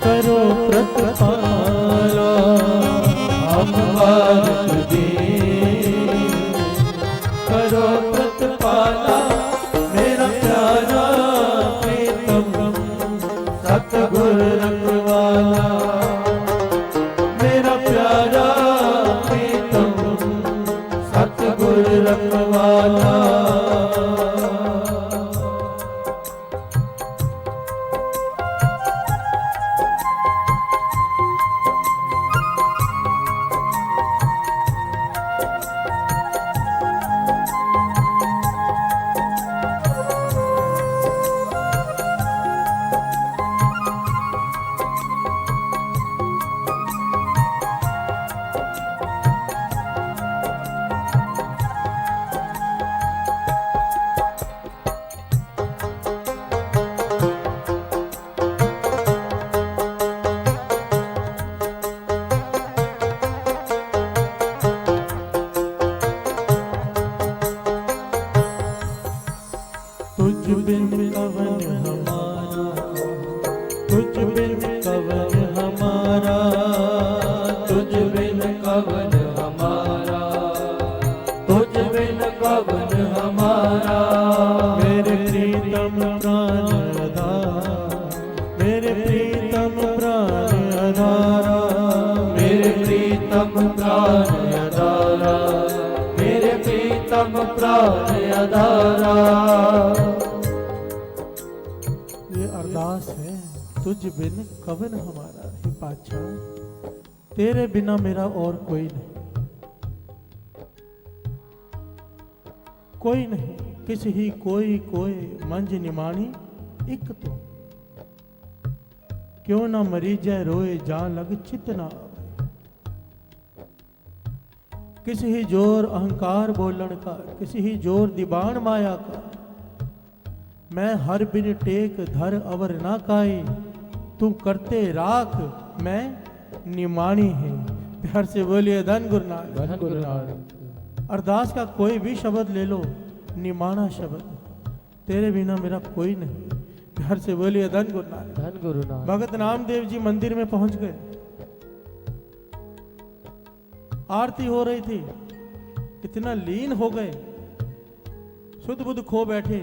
करो प्रतिपाला, हम बालक दीन करो प्रतिपाला। मेरा प्यारा प्रीतम सतगुरु रखवाला, मेरा प्यारा प्रीतम सतगुरु रखवाला। तुझ बिन कवन हमारा, तुझ बिन कवन हमारा, तुझ बिन कवन हमारा, तुझ बिन कवन हमारा। मेरे प्रीतम प्राण आधारा, मेरे प्रीतम प्राण आधारा, मेरे प्रीतम प्राण आधारा, मेरे प्रीतम प्राण आधारा। ये अरदास है। तुझ बिन कवन हमारा, हे पातशाह तेरे बिना मेरा और कोई नहीं, कोई नहीं किसी ही कोई कोई मंज निमानी इक तो, क्यों ना मरी जाए रोए जा लग चित ना आवे। किसी ही जोर अहंकार बोलन का, किसी ही जोर दीवान माया का, मैं हर बिन टेक धर अवर ना काई, तू करते राख मैं निमानी है। प्यार से बोलिए धन गुरु नानक। धन गुरु नानक। अरदास का कोई भी शब्द ले लो, निमाना शब्द, तेरे बिना मेरा कोई नहीं। प्यार से बोलिए धन गुरु नानक। धन गुरु नानक। भगत नामदेव जी मंदिर में पहुंच गए, आरती हो रही थी, इतना लीन हो गए, शुद्ध बुद्ध खो बैठे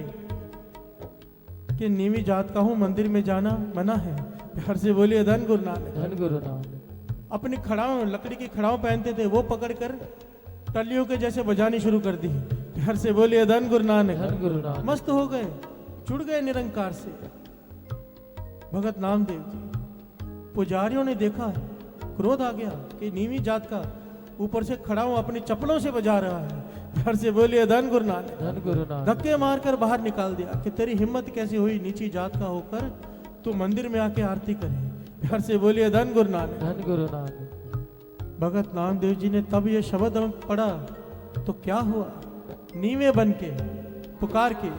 कि नीवी जात का हूं, मंदिर में जाना मना है। प्यार से बोलिए धन गुरु नानक। धन गुरु नानक। अपनी खड़ाओं, लकड़ी की खड़ाओं पहनते थे, वो पकड़कर टलियों के जैसे बजानी शुरू कर दी। प्यार से बोलिए धन गुरु नानक। धन गुरु नानक। मस्त हो गए, जुड़ गए निरंकार से। भगत नामदेव जी, पुजारियों ने देखा, क्रोध आ गया कि नीवी जात का ऊपर से खड़ा हूं, अपनी चप्पलों से बजा रहा है। प्यार से बोलिए धन गुरु नानक। धन गुरु नानक। धक्के मारकर बाहर निकाल दिया कि तेरी हिम्मत कैसी हुई नीची जात का होकर तू मंदिर में आके आरती करे। प्यार से बोलिए धन गुरु नानक। धन गुरु नानक। भगत नामदेव जी ने तब ये शब्द पढ़ा तो क्या हुआ, नीवे बन के पुकार के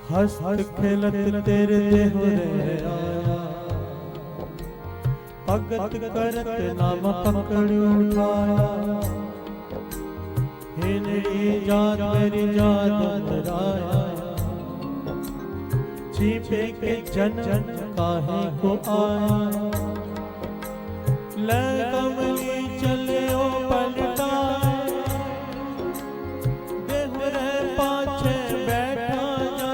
हंस खेलत तेरे देह रे आया, भगत करत नाम पकड़ उठाया, हिंदड़ी जात मेरी जात राया, छिपे के जन काहे को आया, ले कमली चले ओ पलटाए, देह रे पाछे बैठा जा,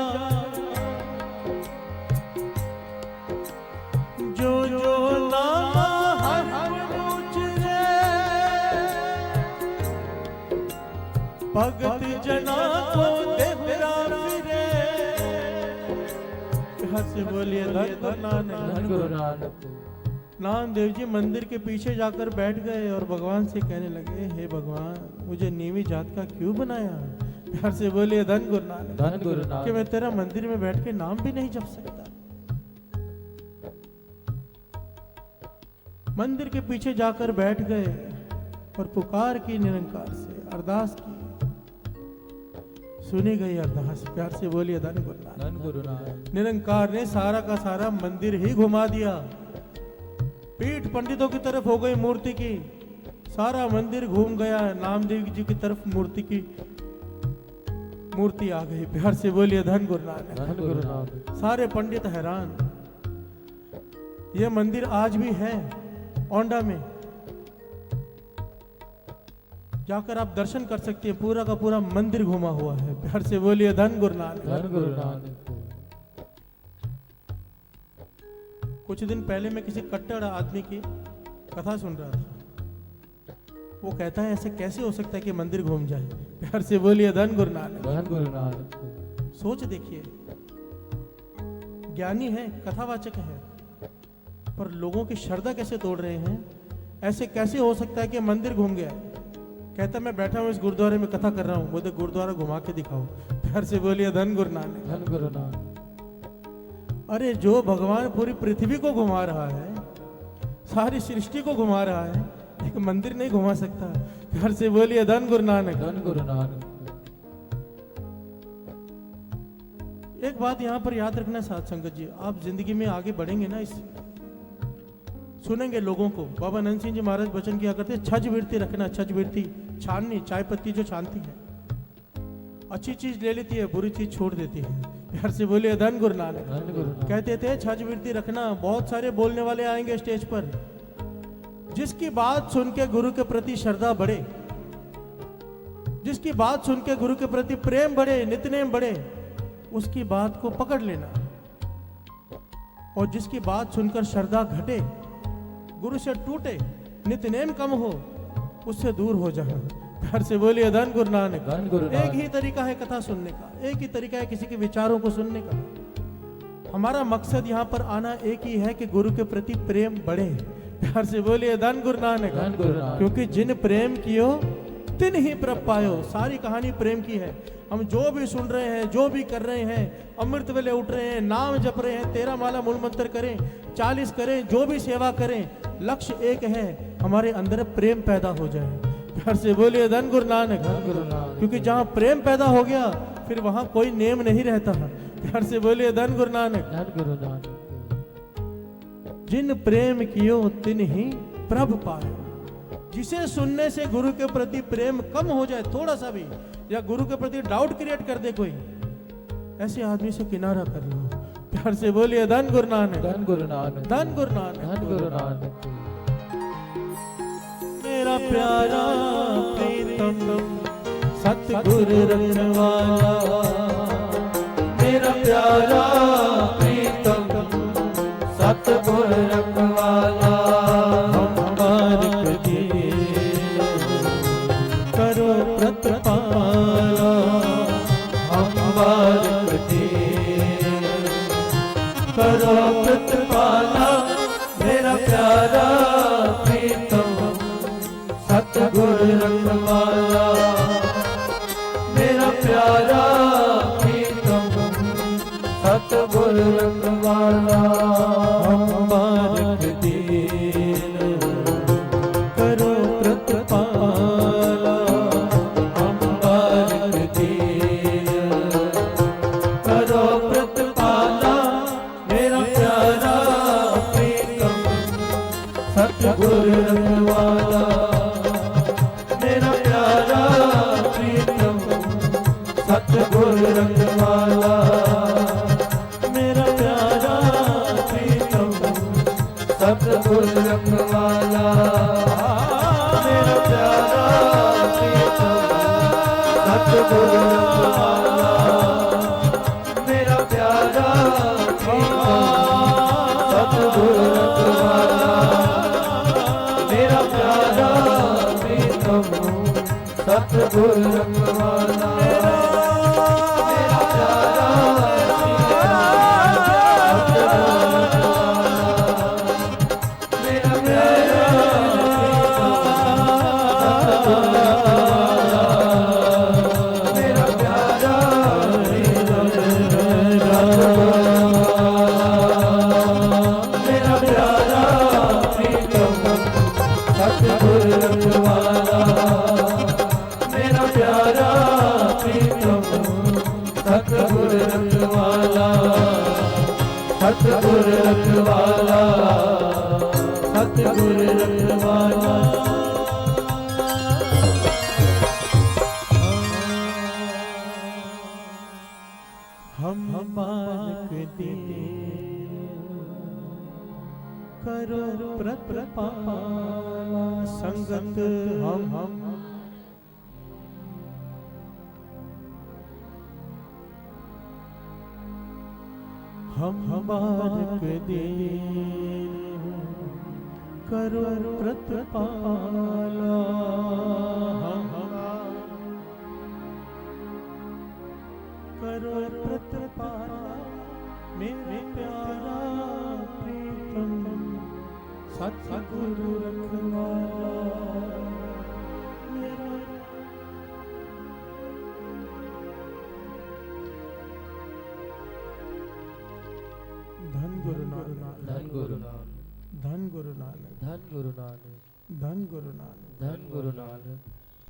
जो जो नामा हम पूछे, भगत जना को देहरा फिरे। हंस बोलिए धन गुरु नानक। धन गुरु नानक। नामदेव जी मंदिर के पीछे जाकर बैठ गए और भगवान से कहने लगे, हे भगवान, मुझे नीवी जात का क्यों बनाया? प्यार से बोलिए धन गुरु नानक, धन गुरु नानक। कि मैं तेरा मंदिर में बैठ के नाम भी नहीं जप सकता। मंदिर के पीछे जाकर बैठ गए और पुकार की निरंकार से, अरदास की, सुनी गई अरदास। प्यार से बोलिए धन गुरु नानक, धन गुरु नानक। निरंकार ने सारा का सारा मंदिर ही घुमा दिया। पीठ पंडितों की तरफ हो गई मूर्ति की, सारा मंदिर घूम गया, नामदेव जी की तरफ मूर्ति की मूर्ति आ गई। प्यार से बोलिए धन गुरु नानक, धन गुरु नानक। सारे पंडित हैरान। ये मंदिर आज भी है औंडा में, जाकर आप दर्शन कर सकते हैं, पूरा का पूरा मंदिर घुमा हुआ है। प्यार से बोलिए धन गुरु नानक, धन गुरु नानक। कुछ दिन पहले मैं किसी कट्टर आदमी की कथा सुन रहा था। वो कहता है ऐसे कैसे हो सकता है कि मंदिर घूम जाए? प्यार से बोलिए धन गुरु नानक, धन गुरु नानक। सोच देखिए, ज्ञानी है, कथावाचक है, पर लोगों की श्रद्धा कैसे तोड़ रहे हैं। ऐसे कैसे हो सकता है कि मंदिर घूम गया? कहता मैं बैठा हूं इस गुरुद्वारे में कथा कर रहा हूं, मुझे गुरुद्वारा घुमा के दिखाओ। प्यार से बोलिए धन गुरु नानक, धन गुरु नानक। अरे जो भगवान पूरी पृथ्वी को घुमा रहा है, सारी सृष्टि को घुमा रहा है, एक मंदिर नहीं घुमा सकता? प्यार से बोलिए धन गुरु नानक, धन गुरु नानक। एक बात यहां पर याद रखना साथ संगत जी, आप जिंदगी में आगे बढ़ेंगे ना, इस सुनेंगे लोगों को। बाबा नंद सिंह जी महाराज वचन किया करते, छज वृत्ति रखना, छज वृत्ति, छाननी, चाय पत्ती जो छानती है, अच्छी चीज ले लेती है, बुरी चीज छोड़ देती है। प्यार से बोलिए धन गुरु नानक, धन गुरु नानक। कहते थे छज वृत्ति रखना। बहुत सारे बोलने वाले आएंगे स्टेज पर, जिसकी बात सुन के गुरु के प्रति श्रद्धा बढ़े, जिसकी बात सुन के गुरु के प्रति प्रेम बढ़े, नित्यनेम बढ़े, उसकी बात को पकड़ लेना। और जिसकी बात सुनकर श्रद्धा घटे, गुरु से टूटे, नित्यनेम कम हो, उससे दूर हो जाना। प्यार से बोलिए धन गुरु नानक, धन गुरु नानक। एक ही तरीका है कथा सुनने का, एक ही तरीका है किसी के विचारों को सुनने का। हमारा मकसद यहाँ पर आना एक ही है कि गुरु के प्रति प्रेम बढ़े। प्यार से बोलिए धन गुरु नानक, धन गुरु नानक। क्योंकि जिन प्रेम कियो तिन ही प्रभ पायो। सारी कहानी प्रेम की है। हम जो भी सुन रहे हैं, जो भी कर रहे हैं, अमृत वेले उठ रहे हैं, नाम जप रहे हैं, 13 माला मूल मंत्र करें, 40 करें, जो भी सेवा करें, लक्ष्य एक है, हमारे अंदर प्रेम पैदा हो जाए। प्यार से बोलिए धन गुरु नानक, धन गुरु नानक। क्योंकि जहाँ प्रेम पैदा हो गया फिर वहां कोई नेम नहीं रहता। प्यार से बोलिए धन गुरु नानक, धन गुरु नानक। जिन प्रेम कियो तिन ही प्रभ पायो। जिसे सुनने से गुरु के प्रति प्रेम कम हो जाए थोड़ा सा भी, या गुरु के प्रति डाउट क्रिएट कर दे कोई, ऐसे आदमी से किनारा कर लो। प्यार से बोलिए धन गुरु नानक, धन गुरु नानक। धन गुरु नानक, धन गुरु नानक। मेरा प्यारा प्रीतम सतगुरु रखवाला, मेरा प्यारा प्रीतम सतगुर रखवाला। हम बारिक दीन करो प्रतिपाला, हम बारिक दीन करो प्रतिपाला। मेरा प्यारा प्रीतम सतगुर रखवाला, मेरा प्यारा प्रीतम सतगुर रखवाला। हम बारिक दीन करो प्रतिपाला, हम बारिक दीन करो प्रतिपाला। मेरा प्यारा प्रीतम सतगुर रखवाला, मेरा प्यारा प्रीतम सतगुर रखवाला। मेरा प्यारा प्रीतम सतगुर रखवाला, मेरा प्यारा प्रीतम सतगुर रखवाला। मेरा प्यारा प्रीतम सतगुर रखवाला, मेरा प्यारा प्रीतम सतगुर रखवाला। मेरा प्यारा प्रीतम दीन करो प्रतिपाला संगत हम बारक दीन करो प्रतिपाला करो प्रतिपाला मेरे प्यारा प्रीतम सतगुरु रखवाला मेरा धन गुरु नानक धन गुरु नानक धन गुरु नानक धन गुरु नानक धन गुरु नानक धन गुरु नानक